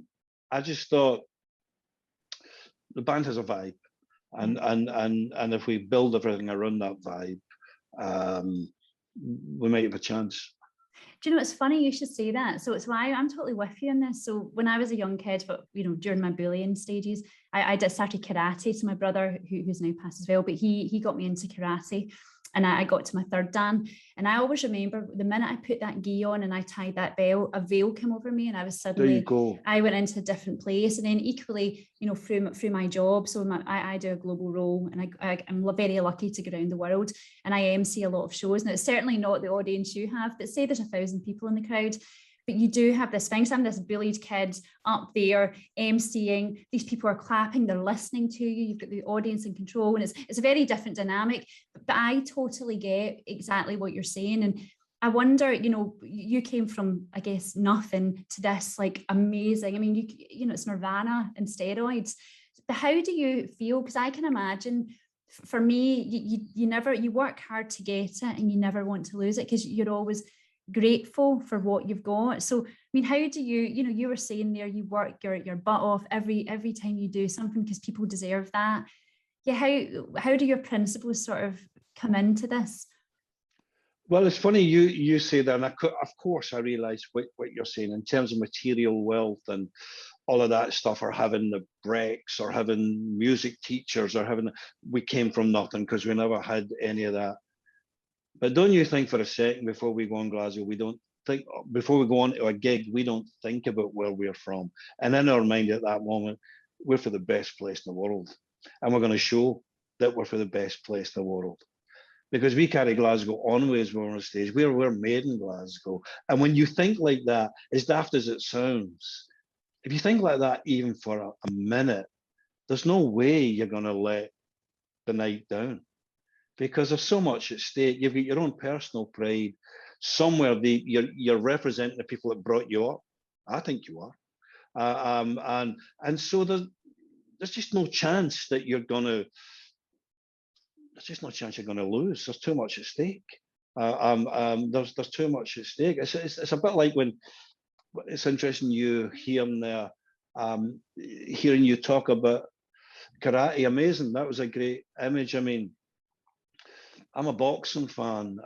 I just thought the band has a vibe, and if we build everything around that vibe, we might have a chance. Do you know, it's funny you should say that. So it's why I'm totally with you on this. So when I was a young kid, but during my bullying stages, I started karate. So my brother, who's now passed as well, but he got me into karate. And I got to my third dan. And I always remember the minute I put that gi on and I tied that belt, a veil came over me, and I was suddenly, there you go. I went into a different place. And then equally, through my job, so I do a global role, and I'm very lucky to go around the world, and I MC a lot of shows. And it's certainly not the audience you have, but say there's 1,000 people in the crowd, but you do have this thing. So I'm this bullied kid up there emceeing. These people are clapping, they're listening to you. You've got the audience in control, and it's a very different dynamic. But I totally get exactly what you're saying. And I wonder, you came from, I guess, nothing to this like amazing. I mean, it's Nirvana and steroids. But how do you feel? Because I can imagine, for me, you work hard to get it, and you never want to lose it because you're always grateful for what you've got. So I mean, how do you were saying there, you work your butt off every time you do something because people deserve that. Yeah, how do your principles sort of come into this? Well, it's funny you say that, and of course I realise what you're saying in terms of material wealth and all of that stuff, or having the breaks, or having music teachers, or we came from nothing because we never had any of that. But don't you think for a second, before we go on Glasgow, before we go on to a gig, we don't think about where we're from. And in our mind at that moment, we're for the best place in the world. And we're going to show that we're for the best place in the world. Because we carry Glasgow always when we're on stage. We're made in Glasgow. And when you think like that, as daft as it sounds, if you think like that even for a minute, there's no way you're going to let the night down. Because there's so much at stake. You've got your own personal pride. Somewhere you're representing the people that brought you up. I think you are. And so there's just no chance that you're gonna. There's just no chance you're gonna lose. There's too much at stake. There's too much at stake. It's a bit like when it's interesting you hearing you talk about karate. Amazing. That was a great image. I mean, I'm a boxing fan.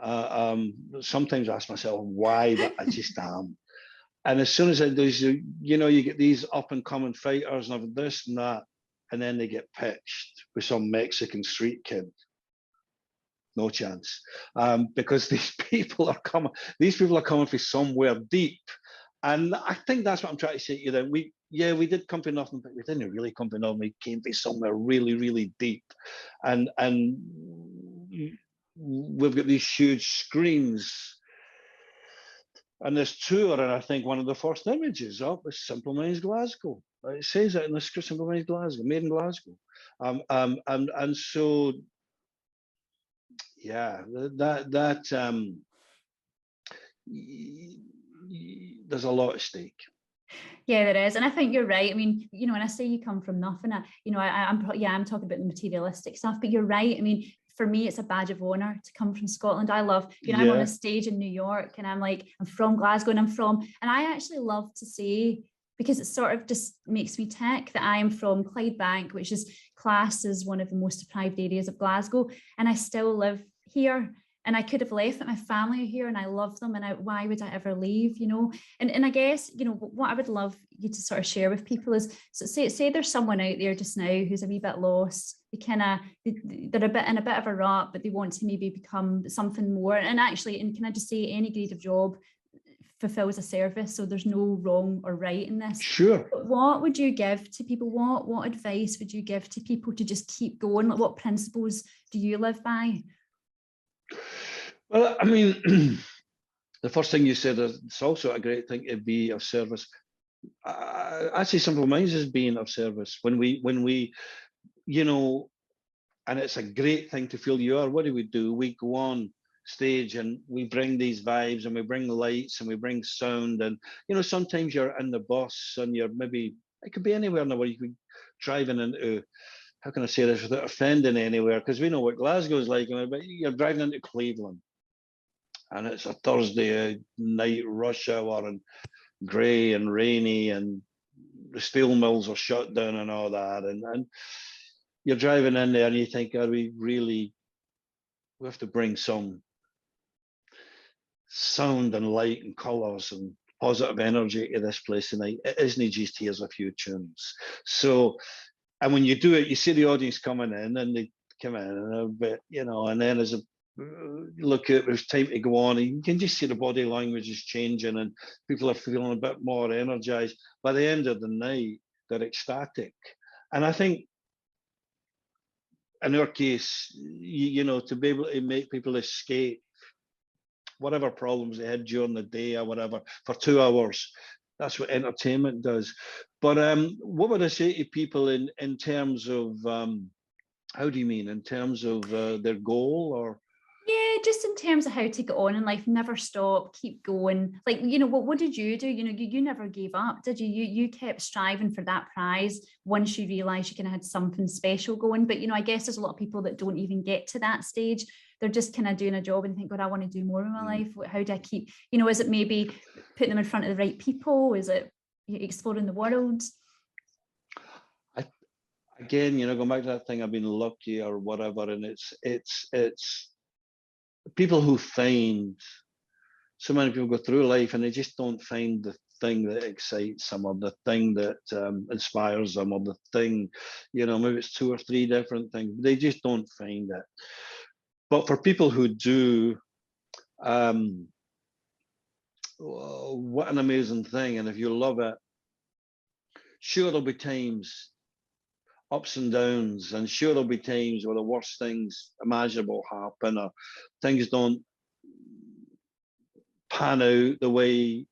Sometimes I ask myself why, but I just am. And as soon as I do, you get these up and coming fighters and have this and that, and then they get pitched with some Mexican street kid. No chance, because these people are coming from somewhere deep, and I think that's what I'm trying to say to you. Then we did come from nothing, but we didn't really come from nothing. We came from somewhere really, really deep, and we've got these huge screens and this tour, and I think one of the first images up is Simple Minds Glasgow. It says it in the script, Simple Minds Glasgow, made in Glasgow, and so yeah, there's a lot at stake. Yeah, there is. And I think you're right. I mean, when I say you come from nothing, I'm talking about the materialistic stuff, but you're right. I mean, for me, it's a badge of honor to come from Scotland. I love, you know, I'm on a stage in New York and I'm like, I'm from Glasgow and I actually love to say, because it sort of just makes me tick, that I am from Clydebank, which is classed as one of the most deprived areas of Glasgow, and I still live here. And I could have left, but my family are here and I love them. And why would I ever leave, you know? And I guess, you know, what I would love you to sort of share with people is, so say there's someone out there just now who's a wee bit lost. They're a bit in a bit of a rut, but they want to maybe become something more. And actually, and can I just say, any grade of job fulfills a service. So there's no wrong or right in this. Sure. But what would you give to people? What advice would you give to people to just keep going? Like, what principles do you live by? Well, I mean, the first thing you said is it's also a great thing to be of service. I see Simple Minds as being of service when we, you know, and it's a great thing to feel you are. What do? We go on stage and we bring these vibes and we bring lights and we bring sound. And, you know, sometimes you're in the bus and you're maybe, it could be anywhere in the world. You could be driving into, how can I say this without offending anywhere? Because we know what Glasgow's like, but you're driving into Cleveland and it's a Thursday night rush hour and grey and rainy and the steel mills are shut down and all that. And you're driving in there and you think, are we have to bring some sound and light and colours and positive energy to this place tonight. It isn't just here's a few tunes. So, and when you do it, you see the audience coming in and they come in and a bit, you know, and then as a look at it's time to go on, and you can just see the body language is changing and people are feeling a bit more energized. By the end of the night, they're ecstatic. And I think in our case, you know, to be able to make people escape whatever problems they had during the day or whatever for 2 hours, that's what entertainment does. But what would I say to people in terms of, how do you mean, in terms of their goal or? Yeah, just in terms of how to get on in life, never stop, keep going. Like, you know, what did you do? You know, you never gave up, did you? You kept striving for that prize once you realised you kind of had something special going. But, you know, I guess there's a lot of people that don't even get to that stage. They're just kind of doing a job and think, God, I want to do more in my life. How do I keep, you know, is it maybe putting them in front of the right people? Is it exploring the world? Again, you know, going back to that thing, I've been lucky or whatever, and it's people who find, so many people go through life and they just don't find the thing that excites them or the thing that inspires them or the thing, you know, maybe it's 2 or 3 different things. They just don't find it. But for people who do, what an amazing thing. And if you love it, sure, there'll be times, ups and downs, and sure there'll be times where the worst things imaginable happen or things don't pan out the way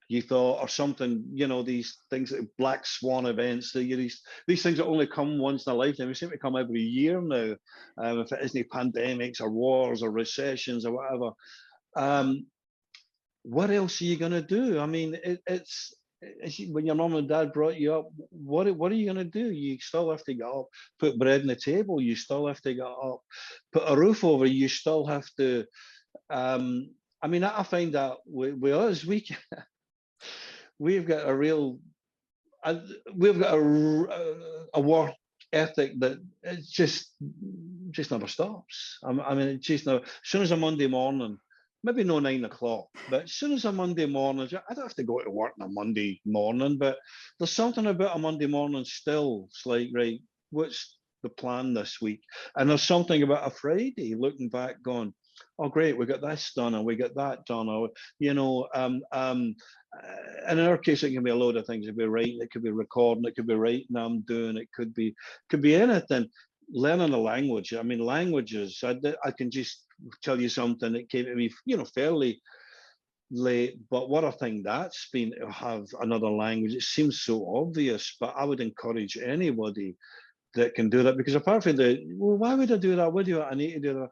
you thought or something, you know, these things like black swan events, these things that only come once in a lifetime. They seem to come every year now, if it isn't pandemics or wars or recessions or whatever. What else are you going to do? I mean, it's when your mum and dad brought you up, what are you going to do? You still have to get up, put bread on the table. You still have to get up, put a roof over. You still have to. I mean, I find that with us, we've got a real, we've got a work ethic that it just never stops. I mean, it just never. As soon as a Monday morning. Maybe no 9 o'clock, but as soon as a Monday morning, I don't have to go to work on a Monday morning, but there's something about a Monday morning still. It's like, right, what's the plan this week? And there's something about a Friday looking back going, oh, great, we got this done and we got that done. Or, you know, and in our case, it can be a load of things. It could be writing, it could be recording, it could be writing I'm doing, it could be anything. Learning a language. I mean, languages, I can just tell you something that came to me, you know, fairly late, but what a thing that's been to have another language. It seems so obvious, but I would encourage anybody that can do that, because apart from well, why would I do that? What do I need to do that?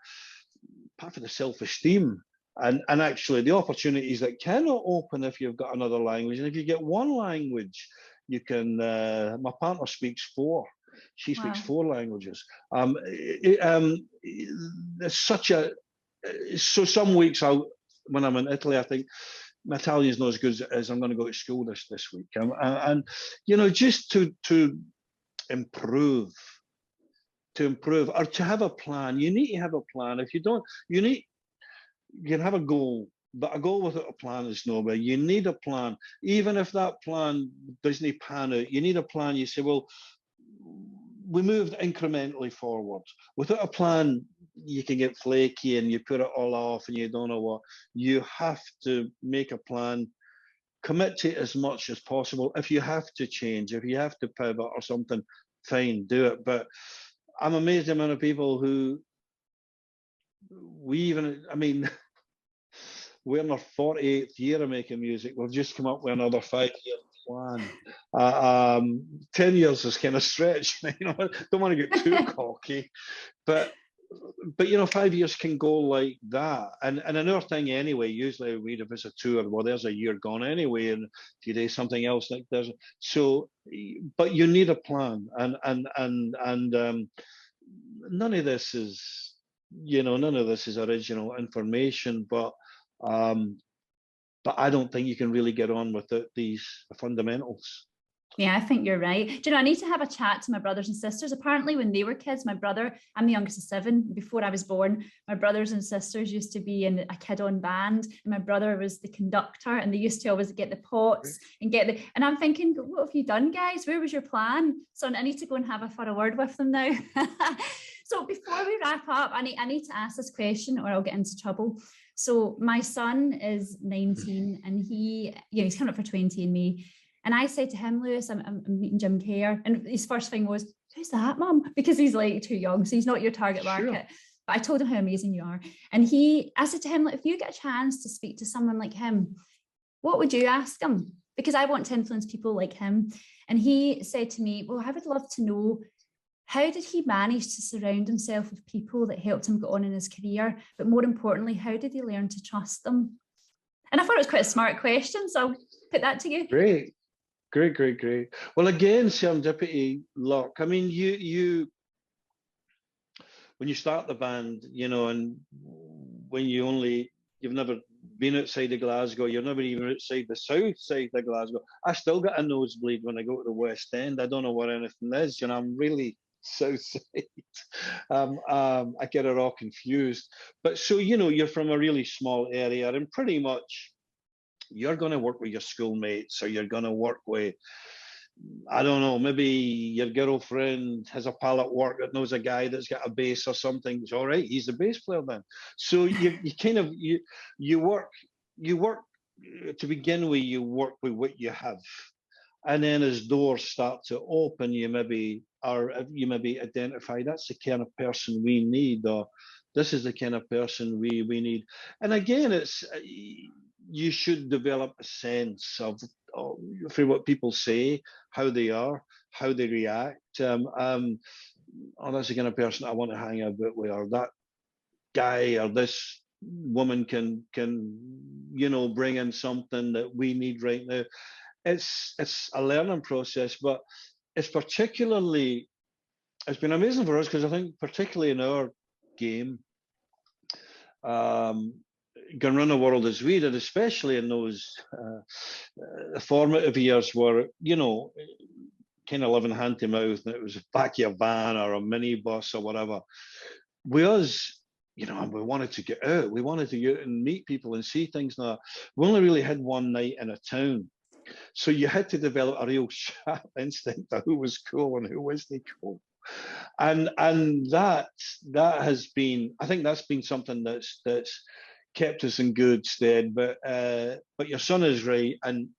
Apart from the self-esteem and actually the opportunities that cannot open if you've got another language. And if you get one language, you can, my partner speaks 4. She speaks Wow. 4 languages. There's such a so some weeks when I'm in Italy, I think my Italian's not as good as I'm going to go to school this week. And you know, just to improve, or to have a plan. You need to have a plan. If you don't, you can have a goal, but a goal without a plan is nowhere. You need a plan. Even if that plan doesn't pan out, you need a plan. You say, well, we moved incrementally forward. Without a plan, you can get flaky and you put it all off and you don't know what. You have to make a plan, commit to it as much as possible. If you have to change, if you have to pivot or something, fine, do it. But I'm amazed the amount of people who we're in our 48th year of making music. We've just come up with another 5-year plan. 10 years is kind of stretch. You know, don't want to get too cocky, but you know, 5 years can go like that. And another thing anyway, usually we if it's a tour, well, there's a year gone anyway, and if you do something else like there's so. But you need a plan, and none of this is, you know, none of this is original information, but I don't think you can really get on without these fundamentals. Yeah, I think you're right. Do you know, I need to have a chat to my brothers and sisters. Apparently, when they were kids, my brother, I'm the youngest of 7. Before I was born, my brothers and sisters used to be in a kid-on band, and my brother was the conductor, and they used to always get the pots and and I'm thinking, what have you done, guys? Where was your plan? So I need to go and have a word with them now. So before we wrap up, I need to ask this question or I'll get into trouble. So my son is 19 and he's coming up for 20 in May. And I said to him, Lewis, I'm meeting Jim Kerr. And his first thing was, who's that, Mum? Because he's like too young, so he's not your target market. Sure. But I told him how amazing you are. And I said to him, if you get a chance to speak to someone like him, what would you ask him? Because I want to influence people like him. And he said to me, well, I would love to know, how did he manage to surround himself with people that helped him get on in his career? But more importantly, how did he learn to trust them? And I thought it was quite a smart question, so I'll put that to you. Great. Well, again, serendipity, luck. I mean, you when you start the band, you know, and when you've never been outside of Glasgow, you're never even outside the south side of Glasgow. I still get a nosebleed when I go to the West End. I don't know where anything is, you know, I'm really south side. I get it all confused. But so, you know, you're from a really small area and pretty much you're going to work with your schoolmates, or you're going to work with, I don't know, maybe your girlfriend has a pal at work that knows a guy that's got a bass or something. It's all right, he's a bass player then. So you kind of you work to begin with. You work with what you have, and then as doors start to open, you maybe identify that's the kind of person we need, or this is the kind of person we need. And again, it's you should develop a sense of for what people say, how they are, how they react. Oh, that's the kind of person I want to hang out with, or that guy or this woman can you know bring in something that we need right now. It's a learning process, but it's been amazing for us because I think particularly in our game, can run a world as we did, especially in those formative years where, you know, kind of living hand to mouth, and it was back of a van or a minibus or whatever. We you know, we wanted to get out. We wanted to get out and meet people and see things. Now, we only really had one night in a town. So you had to develop a real sharp instinct of who was cool and who wasn't cool. And that has been, I think that's been something that's kept us in good stead. But your son is right, and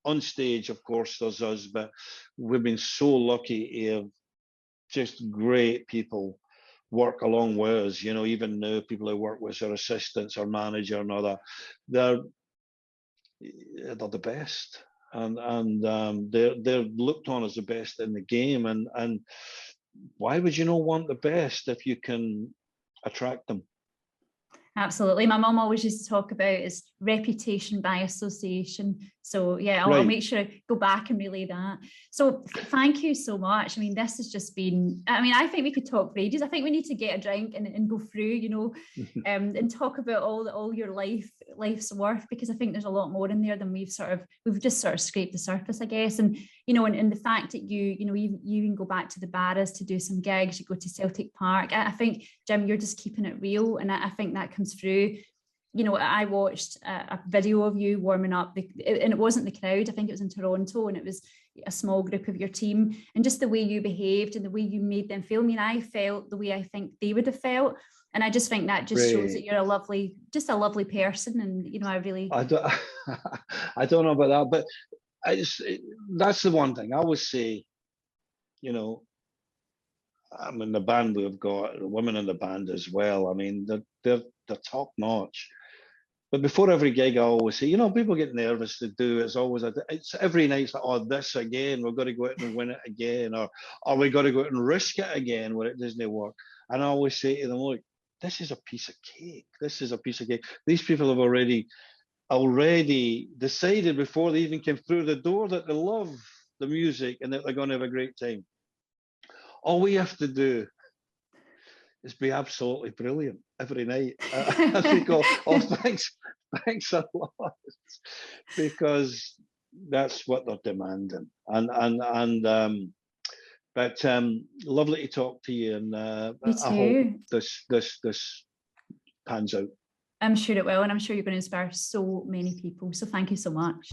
on stage, of course, there's us, but we've been so lucky to have just great people work along with us. You know, even now, people who work with our assistants or manager and all that, they're the best, and they're looked on as the best in the game. And why would you not want the best if you can attract them? Absolutely. My mum always used to talk about is reputation by association. So yeah, I'll Right. make sure I go back and relay that. So thank you so much. I mean, this has just been, I mean, I think we could talk for ages. I think we need to get a drink and go through, you know, and talk about all your life's worth, because I think there's a lot more in there than we've just sort of scraped the surface, I guess. And, you know, and the fact that you know, you even go back to the Barras to do some gigs, you go to Celtic Park. I think, Jim, you're just keeping it real. And I think that comes through. You know, I watched a video of you warming up, and it wasn't the crowd. I think it was in Toronto, and it was a small group of your team, and just the way you behaved and the way you made them feel. I mean, I felt the way I think they would have felt, and I just think that just shows that you're a lovely person. And you know, I don't, I don't know about that, but that's the one thing I always say. You know, I mean, the band we've got women in the band as well. I mean, they're top notch. But before every gig, I always say, you know, people get nervous to do. It's every night. It's like, oh, this again. We've got to go out and win it again, or we got to go out and risk it again when it doesn't work. And I always say to them, look, this is a piece of cake. This is a piece of cake. These people have already decided before they even came through the door that they love the music and that they're going to have a great time. All we have to do is be absolutely brilliant every night. I think, oh, thanks a lot, because that's what they're demanding. But lovely to talk to you, and I hope this pans out. I'm sure it will, and I'm sure you're going to inspire so many people. So thank you so much.